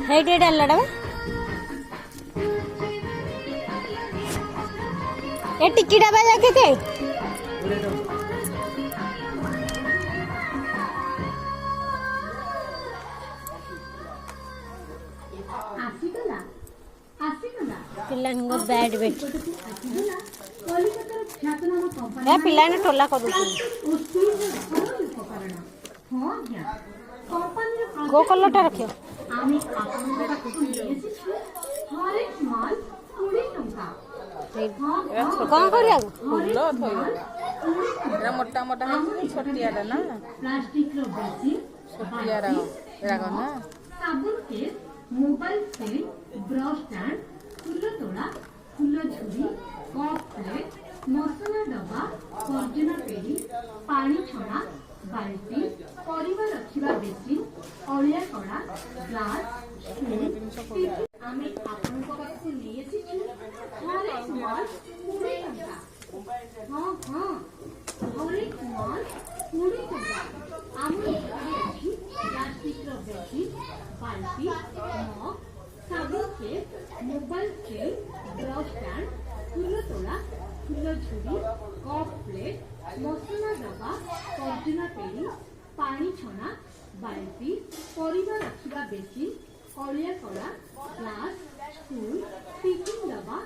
ହେଇଟି ଡାଲଟା ଏ ଟିକିଟା ବା କେତେ ପିଲାଙ୍କ ବ୍ୟାଡ୍ ବେଟ୍ ପିଲାମାନେ ଟୋଲା କରୁଛନ୍ତି କୋ କଲରଟା ରଖିବ କଣ କରିବାକୁ मोटा मोटा छोटिया ना छोटिया ना मोबाइल सेट ब्रश स्टैंड फूल तोड़ा फूल झुरी कप प्लेट मसला डब्बा पर्जना पेड़ी पानी छड़ा बाल्टी परिवा रखिबा बेसिन अलिया कड़ा ग्लास आमे आपनक पाखु नै एसिछु हरेक माल 20 टका हां हां हरेक माल 20 टका आमे एठी प्लास्टिक रो बेसिन बाल्टी मग साबुन case mobile set brush stand फूल तोड़ा फूल झुरी कप प्लेट मसला डब्बा पर्जना पेड़ी पानी छना बाल्टी परिवा रखिबा बेसिन अलिया कड़ा ग्लास स्पून टिफिन डब्बा